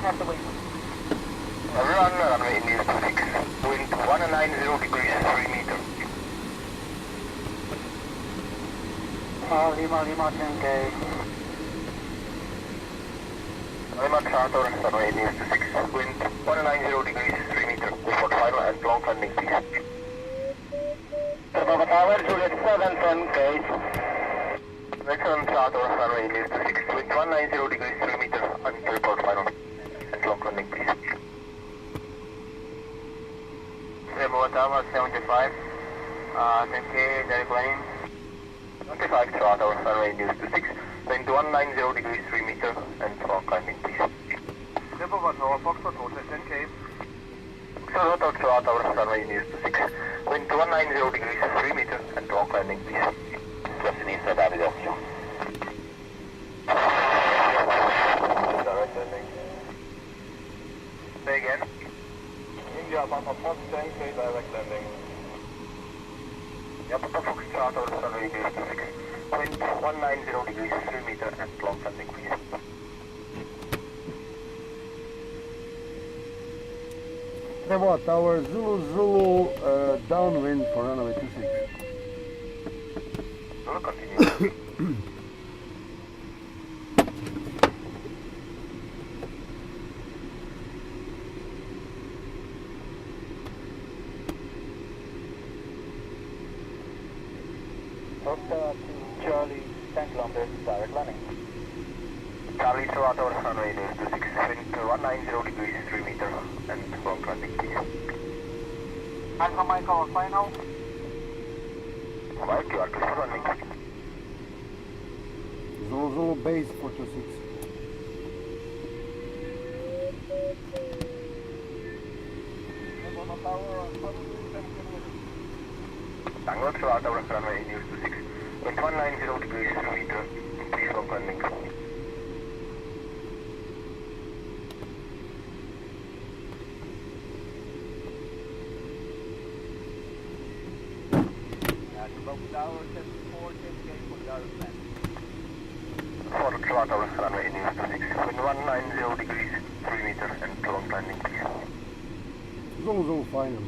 Run runway near 26. Wind 190 degrees 3 meters. Lima 10K. Lima Charter, runway near 26. Wind 190 degrees 3 meters. Report final and long landing, please. Bravo Tower, Juliet 7 10K. Excellent Charter, runway near 26. Wind 190 degrees 3 meters and report final and long landing, please. Bravo Tower 75. 10K, direct line. 25 Charter, runway near 26. Wind 190 degrees 3 meters and long landing, please. Bravo Tower, Foxtrot Hotel 10K. Toronto Charter, runway near 26. Wind 190 degrees 3 meters and long landing, please. Just inside Abigail. Direct landing. Say again. India Papa Fox 10K direct landing. Yeah, Papa Fox Charter, runway near 26. Wind 190 degrees 3 meters and long landing, please. Bravo Tower, Zulu, downwind for runway 26. We'll continue. Delta to Charlie, 10 kilometers, direct landing. Charlie Toronto, runway near 26. Wind 190 degrees 3 meters and long landing, please. Alpha Michael, final. Mike, you are clear for landing. Zulu base 426. Bravo Tower, 10 kilometers. Tango Toronto, runway near 26. Wind 190 degrees 3 meters. Please long landing. Bravo Tower, 74, 10K for direct landing. For Toronto, runway near 26. Wind 190 degrees 3 meters and long landing, please. Zulu final.